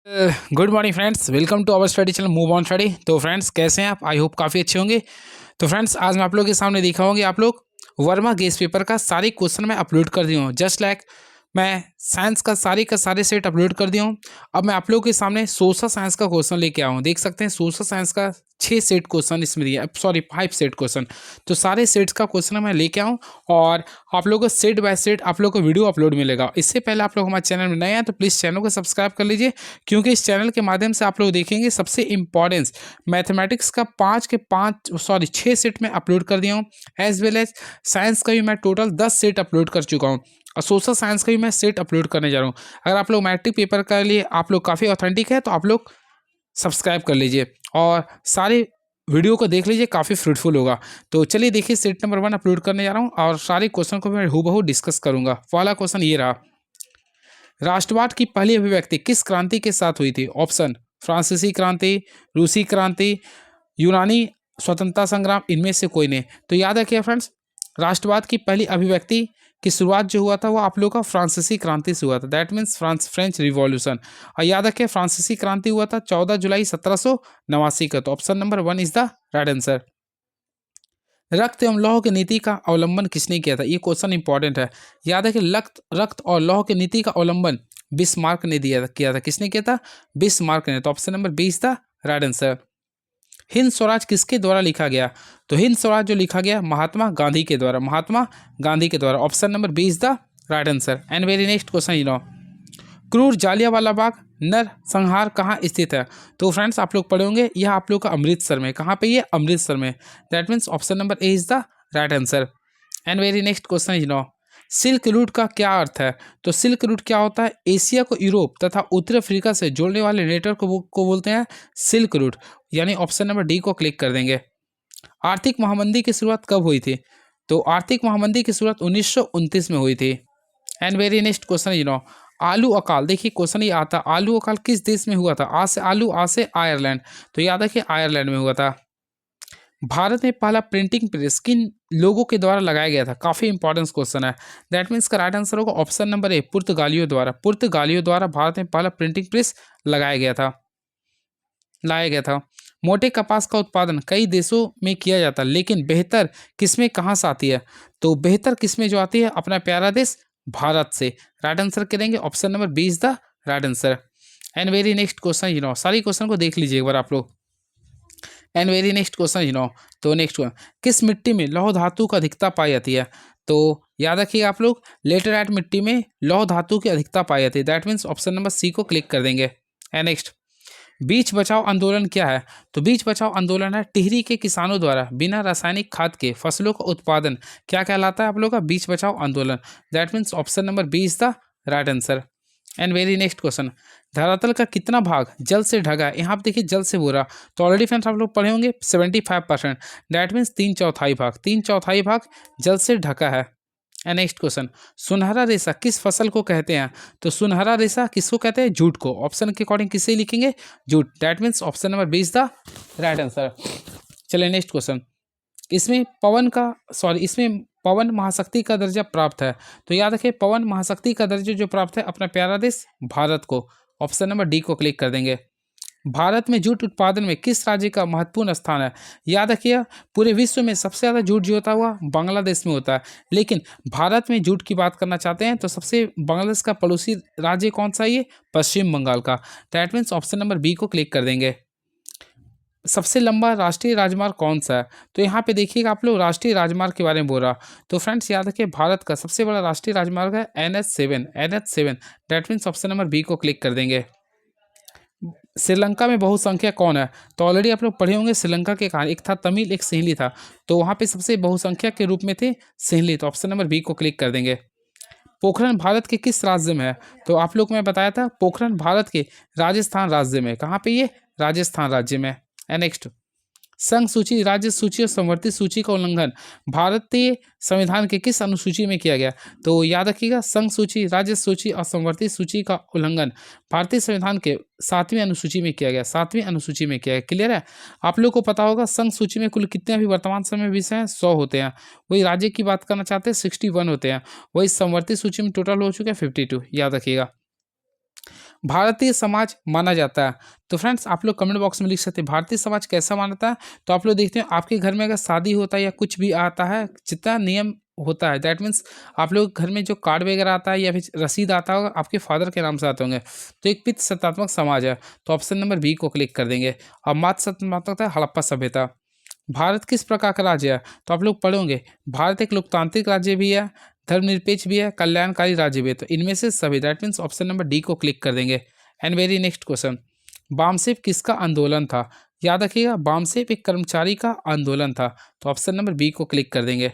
Good morning friends, welcome to our study channel move on study. तो friends कैसे हैं आप? आई होप काफ़ी अच्छे होंगे। तो फ्रेंड्स आज मैं आप लोगों के सामने दिखा होंगे आप लोग वर्मा गेस पेपर का सारे क्वेश्चन मैं अपलोड कर दिया हूँ। जस्ट लाइक मैं साइंस का सारे सेट अपलोड कर दिया हूँ। अब मैं आप लोगों के सामने सोशल साइंस का क्वेश्चन लेके आया हूँ। देख सकते हैं सोशल साइंस का 6 सेट क्वेश्चन इसमें दिया, सॉरी 5 सेट क्वेश्चन। तो सारे सेट्स का क्वेश्चन मैं लेके आऊँ और आप लोगों को सेट बाय सेट आप लोगों को वीडियो अपलोड मिलेगा। इससे पहले आप लोग हमारे चैनल में नए हैं तो प्लीज़ चैनल को सब्सक्राइब कर लीजिए, क्योंकि इस चैनल के माध्यम से आप लोग देखेंगे सबसे इंपॉर्टेंस मैथमेटिक्स का 6 सेट में अपलोड कर दिया हूँ। एज वेल एज साइंस का भी मैं टोटल 10 सेट अपलोड कर चुका हूँ और सोशल साइंस का भी मैं सेट अपलोड करने जा रहा हूँ। अगर आप लोग मैट्रिक पेपर के लिए आप लोग काफ़ी ऑथेंटिक है तो आप लोग सब्सक्राइब कर लीजिए और सारे वीडियो को देख लीजिए, काफ़ी फ्रूटफुल होगा। तो चलिए देखिए सेट नंबर 1 अपलोड करने जा रहा हूँ और सारे क्वेश्चन को मैं हूबहू डिस्कस करूँगा। पहला क्वेश्चन ये रहा, राष्ट्रवाद की पहली अभिव्यक्ति किस क्रांति के साथ हुई थी? ऑप्शन फ्रांसीसी क्रांति, रूसी क्रांति, यूनानी स्वतंत्रता संग्राम, इनमें से कोई नहीं। तो याद रखिए फ्रेंड्स, राष्ट्रवाद की पहली अभिव्यक्ति की शुरुआत जो हुआ था वो आप लोग का फ्रांसीसी क्रांति से हुआ था। That means French revolution. और याद रखिए फ्रांसीसी क्रांति हुआ था 14 जुलाई 1789 का। तो option number 1 is the right answer. रक्त एवं लौह की नीति का अवलंबन किसने किया था? ये क्वेश्चन इंपॉर्टेंट है। याद है कि रक्त और लौह की नीति का अवलंबन बिस्मार्क ने किया था। किसने किया था? बिस्मार्क ने। तो option number B is the right answer. Hind Swaraj किसके द्वारा लिखा गया? तो हिंद स्वराज जो लिखा गया महात्मा गांधी के द्वारा, महात्मा गांधी के द्वारा। Option number B is the right answer. And very next question क्रूर जालियांवाला बाग नरसंहार कहाँ स्थित है? तो फ्रेंड्स आप लोग पढ़े होंगे, यह आप लोग का अमृतसर में। कहाँ पे? ये अमृतसर में। That means option number A is the right answer. And very next question silk route का क्या अर्थ है? तो सिल्क रूट क्या होता है? एशिया को यूरोप तथा उत्तर अफ्रीका से जोड़ने वाले नेटवर्क को बोलते हैं सिल्क रूट। यानी ऑप्शन नंबर डी को क्लिक कर देंगे। आर्थिक महामंदी की शुरुआत कब हुई थी? तो आर्थिक महामंदी की शुरुआत 1929 में हुई थी। एंड वेरी नेक्स्ट क्वेश्चन आलू अकाल। देखिए क्वेश्चन ये आता, आलू अकाल किस देश में हुआ था? आ से आलू, आ से आयरलैंड। तो याद है कि आयरलैंड में हुआ था। भारत में पहला प्रिंटिंग प्रेस किन लोगों के द्वारा लगाया गया था? काफी इंपॉर्टेंट क्वेश्चन है। दैट मीन्स का राइट आंसर होगा ऑप्शन नंबर ए, पुर्तगालियों द्वारा। पुर्तगालियों द्वारा भारत में पहला प्रिंटिंग प्रेस लाया गया था। मोटे कपास का उत्पादन कई देशों में किया जाता है, लेकिन बेहतर किस्में कहाँ से आती है? तो बेहतर किस्में जो आती है अपना प्यारा देश भारत से। राइट आंसर करेंगे option number B is the right answer. And very next question सारी क्वेश्चन को देख लीजिए एक बार आप लोग। एंड वेरी नेक्स्ट क्वेश्चन तो नेक्स्ट किस मिट्टी में लौह धातु की अधिकता पाई जाती है? तो याद रखिएगा आप लोग, लेटेराइट मिट्टी में लौह धातु की अधिकता पाई जाती है। That means option number C को क्लिक कर देंगे। एंड नेक्स्ट बीज बचाओ आंदोलन क्या है? तो बीज बचाओ आंदोलन है टिहरी के किसानों द्वारा बिना रासायनिक खाद के फसलों का उत्पादन क्या कहलाता है आप लोगों का? Beej Bachao Andolan. That means option number B is the right answer. And very next question धरातल का कितना भाग जल से ढका है? यहाँ पे देखिए जल से बोला, तो ऑलरेडी फ्रेंड्स आप लोग पढ़े होंगे 75%। दैट मीन्स 3/4 भाग जल से ढका है। एंड नेक्स्ट क्वेश्चन सुनहरा रेशा किस फसल को कहते हैं? तो सुनहरा रेशा किसको कहते हैं? जूट को। ऑप्शन के अकॉर्डिंग किसे लिखेंगे? Jute. That means option number B is the right answer. चलिए नेक्स्ट क्वेश्चन इसमें पवन महाशक्ति का दर्जा प्राप्त है। तो याद रखिए पवन महाशक्ति का दर्जा जो प्राप्त है अपना प्यारा देश भारत को। ऑप्शन नंबर डी को क्लिक कर देंगे। भारत में जूट उत्पादन में किस राज्य का महत्वपूर्ण स्थान है? याद रखिए पूरे विश्व में सबसे ज़्यादा जूट जो होता हुआ बांग्लादेश में होता है, लेकिन भारत में जूट की बात करना चाहते हैं तो सबसे बांग्लादेश का पड़ोसी राज्य कौन सा है? ये पश्चिम बंगाल का। That means option number B को क्लिक कर देंगे। सबसे लंबा राष्ट्रीय राजमार्ग कौन सा है? तो यहाँ पे देखिएगा आप लोग राष्ट्रीय राजमार्ग के बारे में बोल रहा। तो फ्रेंड्स याद रखिए भारत का सबसे बड़ा राष्ट्रीय राजमार्ग है NH7। That means option number B को क्लिक कर देंगे। श्रीलंका में बहुसंख्या कौन है? तो ऑलरेडी आप लोग पढ़े होंगे श्रीलंका के कहानी, एक था तमिल एक सिंहली था, तो वहाँ पे सबसे बहुसंख्या के रूप में थे सिंहली। तो ऑप्शन नंबर बी को क्लिक कर देंगे। पोखरण भारत के किस राज्य में है? तो आप लोग मैं बताया था पोखरण भारत के राजस्थान राज्य में। कहाँ पे? ये राजस्थान राज्य में। एंड नेक्स्ट संघ सूची, राज्य सूची और संवर्ती सूची का उल्लंघन भारतीय संविधान के किस अनुसूची में किया गया? तो याद रखिएगा संघ सूची, राज्य सूची और संवर्ती सूची का उल्लंघन भारतीय संविधान के 7वीं अनुसूची में किया गया। 7वीं अनुसूची में किया गया। क्लियर है? आप लोग को पता होगा संघ सूची में कुल कितने अभी वर्तमान समय में विषय हैं? 100 होते हैं। वही राज्य की बात करना चाहते हैं 61 होते हैं। वही संवर्ती सूची में टोटल हो चुके हैं 52। याद रखिएगा। भारतीय समाज माना जाता है। तो फ्रेंड्स आप लोग कमेंट बॉक्स में लिख सकते हैं भारतीय समाज कैसा मानता है। तो आप लोग देखते हैं आपके घर में अगर शादी होता है या कुछ भी आता है, जितना नियम होता है, दैट मीन्स आप लोग घर में जो कार्ड वगैरह आता है या फिर रसीद आता होगा आपके फादर के नाम से आते होंगे, तो एक पितृ सत्तात्मक समाज है। तो ऑप्शन नंबर बी को क्लिक कर देंगे। अब मातृ सत्तात्मकता है हड़प्पा सभ्यता। भारत किस प्रकार का राज्य है, तो आप लोग पढ़ोगे भारत एक लोकतांत्रिक राज्य भी है, धर्मनिरपेक्ष भी है, कल्याणकारी राज्य भी है। तो इनमें से सभी, that means option number D को क्लिक कर देंगे। And very next question, BAMCEF किसका आंदोलन था। याद रखिएगा बामसेफ एक कर्मचारी का आंदोलन था। तो ऑप्शन नंबर बी को क्लिक कर देंगे।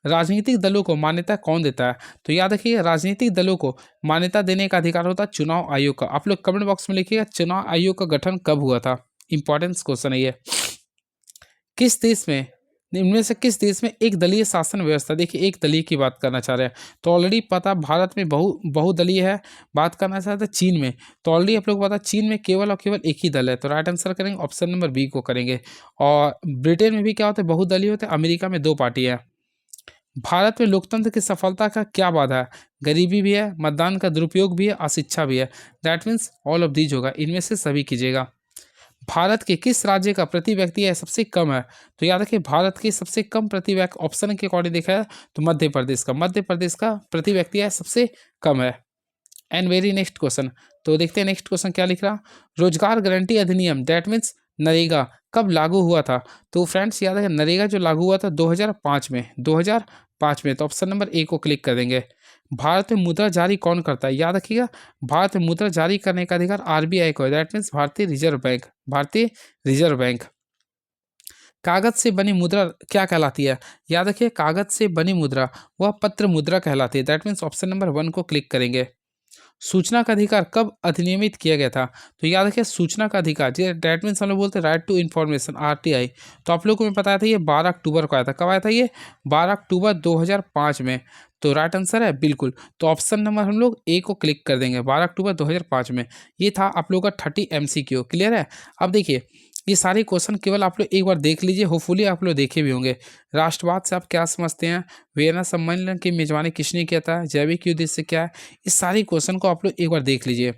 राजनीतिक दलों को मान्यता कौन देता है, तो याद रखिए राजनीतिक दलों को मान्यता देने का अधिकार होता है चुनाव आयोग का। आप लोग कमेंट बॉक्स में लिखिएगा चुनाव आयोग का गठन कब हुआ था, इंपॉर्टेंस क्वेश्चन है ये। किस देश में, इनमें से किस देश में एक दलीय शासन व्यवस्था, देखिए एक दलीय की बात करना चाह रहे हैं तो ऑलरेडी पता भारत में बहुदलीय है। बात करना चाहते हैं चीन में, तो ऑलरेडी आप लोग पता चीन में केवल और केवल एक ही दल है। तो राइट आंसर करेंगे ऑप्शन नंबर बी को करेंगे। और ब्रिटेन में भी क्या होता है, बहुदलीय होते हैं। अमेरिका में 2 पार्टी है। भारत में लोकतंत्र की सफलता का क्या बाधा है, गरीबी भी है, मतदान का दुरुपयोग भी है, अशिक्षा भी है। That means all of these होगा, इनमें से सभी कीजिएगा। भारत के किस राज्य का प्रति व्यक्ति आय सबसे कम है, तो याद रखिए भारत के सबसे कम प्रति व्यक्ति, ऑप्शन के अकॉर्डिंग देखा है तो मध्य प्रदेश का प्रति व्यक्ति आय सबसे कम है। एंड वेरी नेक्स्ट क्वेश्चन, तो देखते हैं नेक्स्ट क्वेश्चन क्या लिख रहा। रोजगार गारंटी अधिनियम दैट मीन्स नरेगा कब लागू हुआ था, तो फ्रेंड्स याद है नरेगा जो लागू हुआ था 2005 में, 2005 में। तो ऑप्शन नंबर ए को क्लिक कर देंगे। भारत में मुद्रा जारी कौन करता है, याद रखिएगा भारत में मुद्रा जारी करने का अधिकार आरबीआई को है, दैट मीन्स भारतीय रिजर्व बैंक, भारतीय रिजर्व बैंक। कागज से बनी मुद्रा क्या कहलाती है, याद रखिए कागज से बनी मुद्रा वह पत्र मुद्रा कहलाती है, दैट मीन्स ऑप्शन नंबर 1 को क्लिक करेंगे। सूचना का अधिकार कब अधिनियमित किया गया था, तो याद रखिए सूचना का अधिकार जी डेट मीन्स हम लोग बोलते हैं राइट टू इन्फॉर्मेशन, आरटीआई। तो आप लोगों को मैं बताया था ये 12 अक्टूबर को आया था। कब आया था ये, 12 अक्टूबर 2005 में। तो राइट आंसर है बिल्कुल। तो ऑप्शन नंबर हम लोग ए को क्लिक कर देंगे, 12 अक्टूबर 2005 में। ये था आप लोगों का 30 MCQ, क्लियर है। अब देखिए ये सारे क्वेश्चन केवल आप लोग एक बार देख लीजिए, होपफुली आप लोग देखे भी होंगे। राष्ट्रवाद से आप क्या समझते हैं, वियना सम्मेलन की मेजबानी किसने किया था, जैविक युद्ध से क्या है, इस सारी क्वेश्चन को आप लोग एक बार देख लीजिए।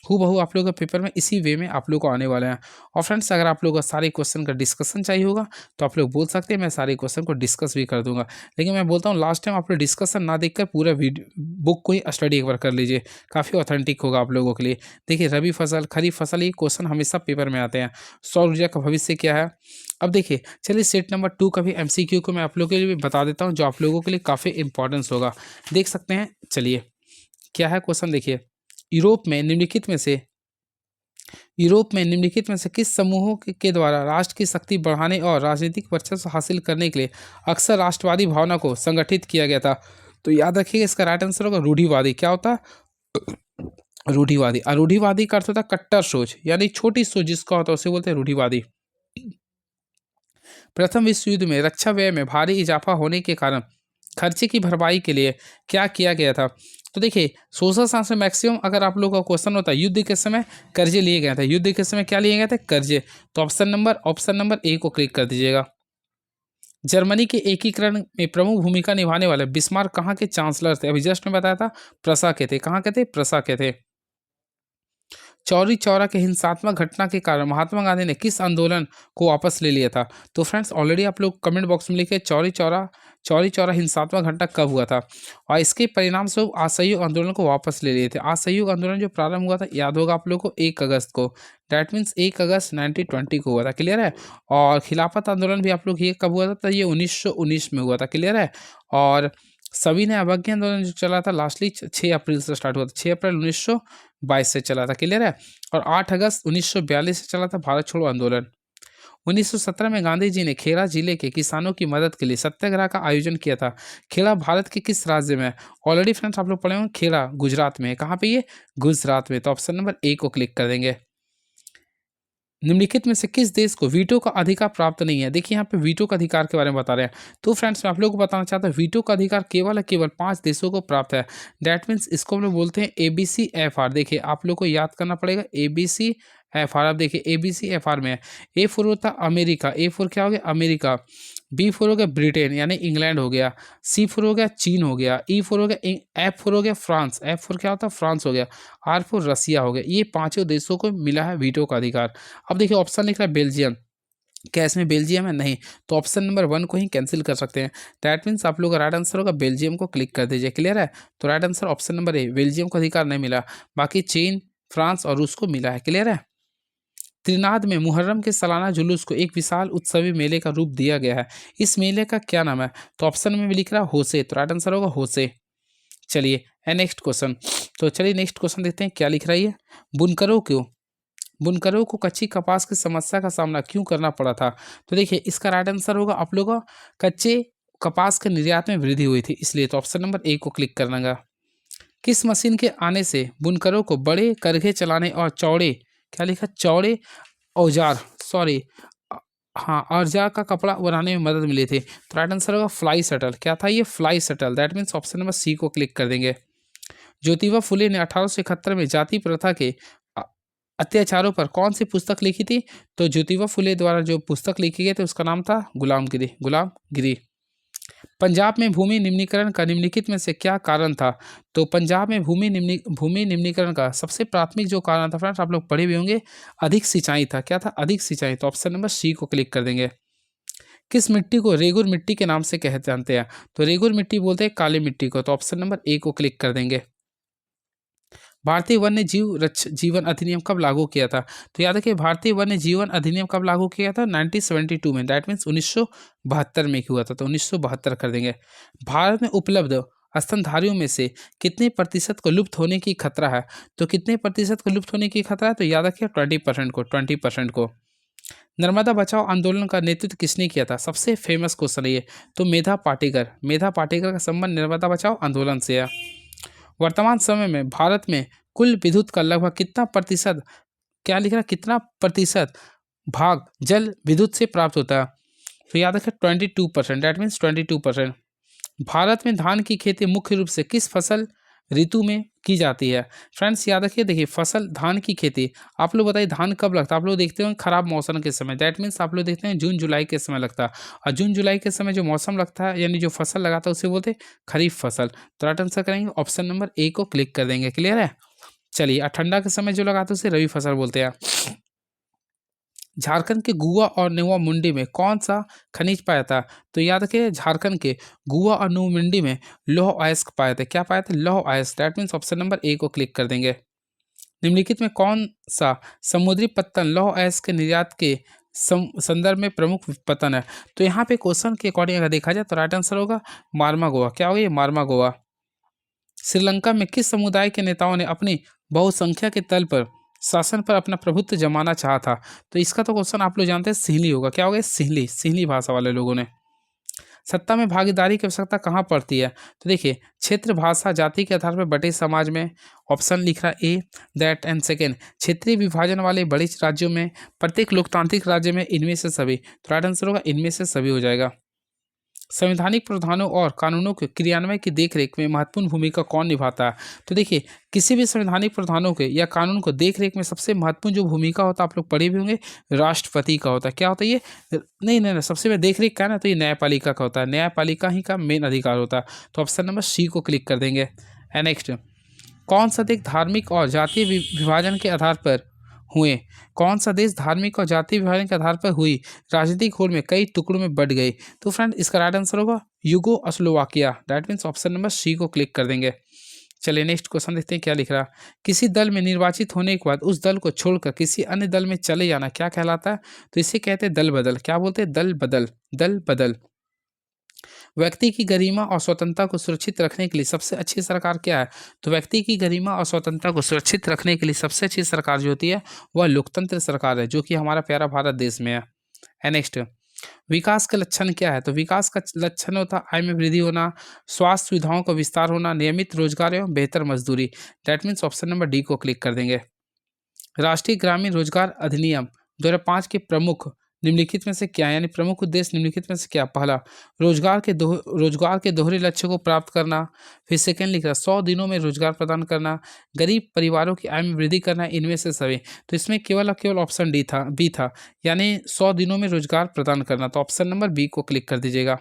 हूबहू आप लोगों का पेपर में इसी वे में आप लोग को आने वाले हैं। और फ्रेंड्स अगर आप लोगों को सारे क्वेश्चन का डिस्कशन चाहिए होगा तो आप लोग बोल सकते हैं, मैं सारे क्वेश्चन को डिस्कस भी कर दूंगा। लेकिन मैं बोलता हूँ लास्ट टाइम आप लोग डिस्कशन ना देखकर पूरा वीडियो बुक को ही स्टडी एक बार कर लीजिए, काफ़ी ऑथेंटिक होगा आप लोगों के लिए। देखिए रबी फसल, खरीफ फसल, ये क्वेश्चन हमेशा पेपर में आते हैं। सौर ऊर्जा का भविष्य क्या है। अब देखिए चलिए सेट नंबर 2 का भी MCQ को मैं आप लोगों के लिए भी बता देता हूँ, जो आप लोगों के लिए काफ़ी इंपॉर्टेंस होगा, देख सकते हैं। चलिए क्या है क्वेश्चन, देखिए यूरोप में निम्नलिखित में से किस समूहों के द्वारा राष्ट्र की शक्ति बढ़ाने और राजनीतिक वर्चस्व हासिल करने के लिए अक्सर राष्ट्रवादी भावना को संगठित किया गया था। तो याद रखिएगा इसका राइट आंसर होगा रूढ़िवादी। क्या होता है, रूढ़िवादी। और रूढ़िवादी का अर्थ होता है कट्टर सोच, यानी छोटी सोच जिसका होता है उसे बोलते हैं रूढ़िवादी। प्रथम विश्व युद्ध में रक्षा व्यय में भारी इजाफा होने के कारण खर्चे की भरपाई के लिए क्या किया गया था। तो देखिए सोशल साइंस में मैक्सिमम अगर आप लोगों का क्वेश्चन होता है युद्ध के समय कर्जे लिए गए थे, युद्ध के समय क्या लिए गए थे, कर्जे। तो ऑप्शन नंबर ए को क्लिक कर दीजिएगा। जर्मनी के एकीकरण में प्रमुख भूमिका निभाने वाले बिस्मार्क कहाँ के चांसलर थे, अभी जस्ट में बताया था प्रसा के थे। कहाँ के थे, प्रसा के थे। चौरी चौरा के हिंसात्मक घटना के कारण महात्मा गांधी ने किस आंदोलन को वापस ले लिया था। तो फ्रेंड्स ऑलरेडी आप लोग कमेंट बॉक्स में लिखे चौरी चौरा हिंसात्मक घटना कब हुआ था, और इसके परिणाम स्वरूप असहयोग आंदोलन को वापस ले लिए थे। असहयोग आंदोलन जो प्रारंभ हुआ था याद होगा आप लोग को 1 अगस्त को, डैट मीन्स 1 अगस्त 1920 को हुआ था, क्लियर है। और खिलाफत आंदोलन भी आप लोग ये कब हुआ था, तो ये 1919 में हुआ था, क्लियर है। और सभी ने अवज्ञा आंदोलन जो चला था लास्टली 6 अप्रैल से स्टार्ट हुआ था, 6 अप्रैल 1922 से चला था, क्लियर है। और 8 अगस्त 1942 से चला था भारत छोड़ो आंदोलन। 1917 में गांधी जी ने खेड़ा जिले के किसानों की मदद के लिए सत्याग्रह का आयोजन किया था। खेड़ा भारत के किस राज्य में है, ऑलरेडी फ्रेंड्स आप लोग पढ़े होंगे, खेड़ा गुजरात में है। कहाँ पे ये, गुजरात में। तो ऑप्शन नंबर ए को क्लिक कर देंगे। निम्नलिखित में से किस देश को वीटो का अधिकार प्राप्त नहीं है, देखिए यहाँ पे वीटो का अधिकार के बारे में बता रहे हैं। तो फ्रेंड्स मैं आप लोगों को बताना चाहता हूँ वीटो का अधिकार केवल 5 देशों को प्राप्त है। दैट मीन्स इसको हम लोग बोलते हैं ABCFR। देखिए आप लोग को याद करना पड़ेगा ABCFR। अब देखिए ABCFR में है, A4 होता है अमेरिका, A4 क्या हो गया, अमेरिका। बी फोर हो गया ब्रिटेन यानी इंग्लैंड हो गया, सी फोर हो गया चीन हो गया, ई फोर हो गया, एफ फोर हो गया फ्रांस, एफ फोर क्या होता है फ्रांस हो गया, आर फोर रसिया हो गया। ये पांचों देशों को मिला है वीटो का अधिकार। अब देखिए ऑप्शन लिख रहा है बेल्जियम, क्या इसमें बेल्जियम है? नहीं, तो ऑप्शन नंबर 1 को ही कैंसिल कर सकते हैं। दैट मीन्स आप लोग का राइट आंसर होगा बेल्जियम को क्लिक कर दीजिए। क्लियर है? तो right answer option number A, Belgium को अधिकार नहीं मिला, बाकी चीन, फ्रांस और रूस को मिला है। क्लियर है? त्रिनाद में मुहर्रम के सालाना जुलूस को एक विशाल उत्सवी मेले का रूप दिया गया है। इस मेले का क्या नाम है? तो ऑप्शन में भी लिख रहा है होसे, तो राइट आंसर होगा होसे। चलिए नेक्स्ट क्वेश्चन। तो चलिए नेक्स्ट क्वेश्चन देखते हैं क्या लिख रही है। बुनकरों को कच्ची कपास की समस्या का सामना क्यों करना पड़ा था? तो देखिए इसका राइट आंसर होगा आप लोगों का कच्चे कपास के निर्यात में वृद्धि हुई थी, इसलिए। तो ऑप्शन नंबर ए को क्लिक करना। किस मशीन के आने से बुनकरों को बड़े करघे चलाने और चौड़े, क्या लिखा, चौड़े औजार, सॉरी, हाँ औजार का कपड़ा बनाने में मदद मिली थी? तो राइट आंसर होगा फ्लाई शटल। क्या था ये? Fly shuttle. That means option number C को क्लिक कर देंगे। ज्योतिबा फुले ने 1871 में जाति प्रथा के अ- अत्याचारों पर कौन सी पुस्तक लिखी थी? तो ज्योतिबा फुले द्वारा जो पुस्तक लिखी गई थी उसका नाम था गुलामगिरी, गुलामगिरी। पंजाब में भूमि निम्नीकरण का निम्नलिखित में से क्या कारण था? तो पंजाब में भूमि निम्नीकरण का सबसे प्राथमिक जो कारण था फ्रेंड्स, आप लोग पढ़े भी होंगे, अधिक सिंचाई था। क्या था? अधिक सिंचाई। तो ऑप्शन नंबर सी को क्लिक कर देंगे। किस मिट्टी को रेगुर मिट्टी के नाम से कहते जानते हैं? तो रेगुर मिट्टी बोलते हैं काली मिट्टी को। तो ऑप्शन नंबर ए को क्लिक कर देंगे। भारतीय वन्य जीवन अधिनियम कब लागू किया था? तो याद रखिए भारतीय वन्य जीवन अधिनियम कब लागू किया था? 1972 में। दैट मीन्स 1972 में हुआ था, तो 1972 कर देंगे। भारत में उपलब्ध स्तनधारियों में से कितने प्रतिशत को लुप्त होने की खतरा है? तो कितने प्रतिशत को लुप्त होने की खतरा है? तो याद रखिए 20% को। नर्मदा बचाओ आंदोलन का नेतृत्व किसने किया था? सबसे फेमस क्वेश्चन है ये। तो मेधा पाटेकर का संबंध नर्मदा बचाओ आंदोलन से है। वर्तमान समय में भारत में कुल विद्युत का लगभग कितना प्रतिशत, क्या लिख रहा है, कितना प्रतिशत भाग जल विद्युत से प्राप्त होता है? तो याद रखें 22%। That means 22%। भारत में धान की खेती मुख्य रूप से किस फसल ऋतु में की जाती है? फ्रेंड्स याद रखिए, देखिए फसल धान की खेती आप लोग बताइए धान कब लगता है? आप लोग देखते हो खराब मौसम के समय, दैट मीन्स आप लोग देखते हैं जून जुलाई के समय लगता है। और जून जुलाई के समय जो मौसम लगता है यानी जो फसल लगाता है उसे बोलते हैं खरीफ फसल। तो राइट आंसर करेंगे ऑप्शन नंबर ए को क्लिक कर देंगे। क्लियर है? चलिए, और ठंडा के समय जो लगाते हैं उसे रबी फसल बोलते हैं। झारखंड के गुआ और नेवा मुंडी में कौन सा खनिज पाया जाता है? तो याद रखिए झारखंड के गुआ और नेवा मुंडी में लौह अयस्क पाए थे। क्या पाए थे? लौह अयस्क। That means option number A को क्लिक कर देंगे। निम्नलिखित में कौन सा समुद्री पत्तन लौह अयस्क के निर्यात के संदर्भ में प्रमुख पत्तन है? तो यहाँ पे क्वेश्चन के अकॉर्डिंग अगर देखा जाए तो राइट आंसर होगा मार्मा गोवा। क्या होगा ये? मार्मा गोवा। श्रीलंका में किस समुदाय के नेताओं ने अपनी बहुसंख्या के तल पर शासन पर अपना प्रभुत्व जमाना चाहा था? तो इसका तो क्वेश्चन आप लोग जानते हैं सिंहली होगा। क्या होगा? सिंहली भाषा वाले लोगों ने। सत्ता में भागीदारी की आवश्यकता कहाँ पड़ती है? तो देखिए क्षेत्र, भाषा, जाति के आधार पर बटे समाज में। ऑप्शन लिख रहा ए, दैट एंड सेकेंड क्षेत्रीय विभाजन वाले बड़े राज्यों में, प्रत्येक लोकतांत्रिक राज्य में, इनमें से सभी। तो राइट आंसर होगा इनमें से सभी हो जाएगा। संवैधानिक प्रावधानों और कानूनों के क्रियान्वयन की देखरेख में महत्वपूर्ण भूमिका कौन निभाता है? तो देखिए किसी भी संवैधानिक प्रावधानों के या कानून को देखरेख में सबसे महत्वपूर्ण जो भूमिका होता है आप लोग पढ़े भी होंगे, राष्ट्रपति का होता है। क्या होता है ये? नहीं, सबसे में देखरेख का है ना, तो ये न्यायपालिका का होता है। न्यायपालिका ही का मेन अधिकार होता है। तो ऑप्शन नंबर सी को क्लिक कर देंगे। नेक्स्ट, कौन सा देश धार्मिक और जातीय विभाजन के आधार पर हुए? कौन सा देश धार्मिक और जातीय विभाजन के आधार पर हुई राजनीतिक होड़ में कई टुकड़ों में बट गई? तो फ्रेंड इसका राइट आंसर होगा Yugoslavia. That means option number C को क्लिक कर देंगे। चलिए नेक्स्ट क्वेश्चन देखते हैं क्या लिख रहा। किसी दल में निर्वाचित होने के बाद उस दल को छोड़कर किसी अन्य दल में चले जाना क्या कहलाता है? तो इसे कहते हैं दल बदल। क्या बोलते हैं? दल बदल। व्यक्ति की गरिमा और स्वतंत्रता को सुरक्षित रखने के लिए सबसे अच्छी सरकार क्या है? तो व्यक्ति की गरिमा और स्वतंत्रता को सुरक्षित रखने के लिए सबसे अच्छी सरकार जो होती है वह लोकतंत्र सरकार है, जो कि हमारा प्यारा भारत देश में है। नेक्स्ट, विकास का लक्षण क्या है? तो विकास का लक्षण होता है आय में वृद्धि होना, स्वास्थ्य सुविधाओं का विस्तार होना, नियमित रोजगार एवं बेहतर मजदूरी। That means option number D को क्लिक कर देंगे। राष्ट्रीय ग्रामीण रोजगार अधिनियम 2005 के प्रमुख निम्नलिखित में से क्या है, यानी प्रमुख उद्देश्य निम्नलिखित में से क्या। पहला, रोजगार के दोहरे लक्ष्य को प्राप्त करना। फिर सेकेंड लिख रहा 100 दिनों में रोजगार प्रदान करना, गरीब परिवारों की आय में वृद्धि करना, इनमें से सभी। तो इसमें केवल और केवल ऑप्शन बी था, यानी 100 दिनों में रोजगार प्रदान करना। तो ऑप्शन नंबर बी को क्लिक कर दीजिएगा।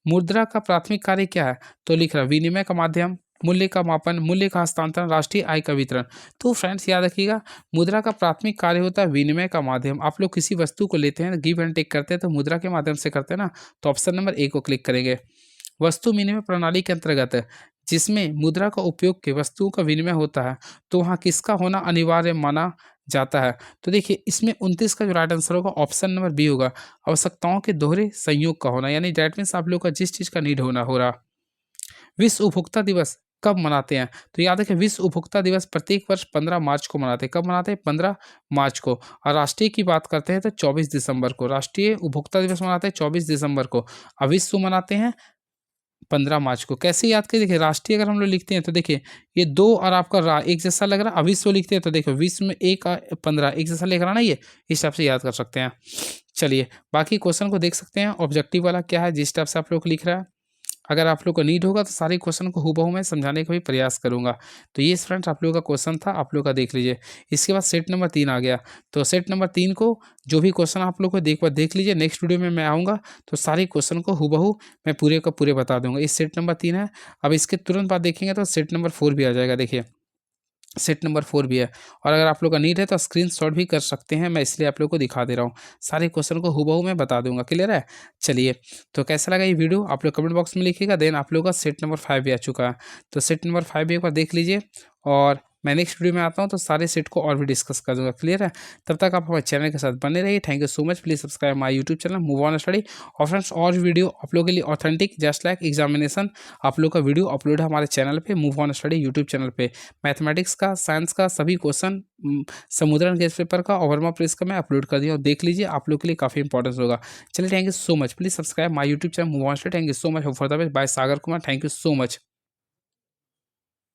मुद्रा का प्राथमिक कार्य क्या है, तो लिख रहा विनिमय का माध्यम, मूल्य का मापन, मूल्य का हस्तांतरण, राष्ट्रीय आय का वितरण। तो फ्रेंड्स याद रखिएगा, मुद्रा का प्राथमिक कार्य होता है विनिमय का माध्यम। आप लोग किसी वस्तु को लेते हैं, गिव एंड टेक करते हैं, तो मुद्रा के माध्यम से करते हैं ना, तो ऑप्शन नंबर ए को क्लिक करेंगे। वस्तु विनिमय प्रणाली के अंतर्गत जिसमें मुद्रा का उपयोग के वस्तुओं का विनिमय होता है, तो वहाँ किसका होना अनिवार्य माना जाता है। तो देखिए इसमें 29 का जो राइट आंसर होगा ऑप्शन नंबर बी होगा, आवश्यकताओं के दोहरे संयोग का होना, यानी दैट मीन्स आप लोग का जिस चीज़ का नीड होना हो रहा। विश्व उपभोक्ता दिवस कब मनाते हैं, तो याद रखें विश्व उपभोक्ता दिवस प्रत्येक वर्ष 15 मार्च को मनाते हैं। कब मनाते हैं, 15 मार्च को। और राष्ट्रीय की बात करते हैं तो 24 दिसंबर को। राष्ट्रीय उपभोक्ता दिवस मनाते हैं 24 दिसंबर को, और विश्व मनाते हैं 15 मार्च को। कैसे याद करें, देखिए राष्ट्रीय अगर हम लोग लिखते हैं तो देखिए ये 2 और आपका रा एक जैसा लग रहा है। विश्व लिखते हैं तो देखो विश्व में 1 और 15 एक जैसा लिख रहा ना, ये इस हिसाब से याद कर सकते हैं। चलिए बाकी क्वेश्चन को देख सकते हैं, ऑब्जेक्टिव वाला क्या है जिस टाइप से आप लोग लिख रहा है। अगर आप लोग को नीड होगा तो सारे क्वेश्चन को हूबहू मैं समझाने का भी प्रयास करूंगा। तो ये फ्रेंड्स आप लोगों का क्वेश्चन था, आप लोग का देख लीजिए। इसके बाद सेट नंबर 3 आ गया, तो सेट नंबर 3 को जो भी क्वेश्चन आप लोग को देख लीजिए। नेक्स्ट वीडियो में मैं आऊँगा तो सारे क्वेश्चन को हूबहू मैं पूरे का पूरे बता दूंगा। इस सेट नंबर 3 है। अब इसके तुरंत बाद देखेंगे तो सेट नंबर 4 भी आ जाएगा। देखिए सेट नंबर 4 भी है, और अगर आप लोग का नीड है तो स्क्रीनशॉट भी कर सकते हैं, मैं इसलिए आप लोग को दिखा दे रहा हूँ। सारे क्वेश्चन को हूबहू मैं बता दूंगा। क्लियर है। चलिए तो कैसा लगा ये वीडियो आप लोग कमेंट बॉक्स में लिखिएगा। देन आप लोग का सेट नंबर 5 भी आ चुका है, तो सेट नंबर 5 भी एक बार देख लीजिए, और मैं नेक्स्ट वीडियो में आता हूँ तो सारे सेट को और भी डिस्कस कर दूंगा। क्लियर है। तब तक आप हमारे चैनल के साथ बने रहिए। Thank you so much. Please subscribe my YouTube channel move on study. और फ्रेंड्स और वीडियो आप लोगों के लिए ऑथेंटिक जस्ट लाइक एग्जामिनेशन आप लोग का वीडियो अपलोड है हमारे चैनल पे, move on study YouTube channel पे। मैथमेटिक्स का, साइंस का सभी क्वेश्चन, समुद्रन गेस्ट पेपर का और वर्मा प्रेस का मैं अपलोड कर दिया, और देख लीजिए आप लोग के लिए काफ़ी इंपॉर्टेंस होगा। चलिए thank you so much. Please subscribe my YouTube channel move on study. Thank you so much for the best. By Sagar Kumar. Thank you so much.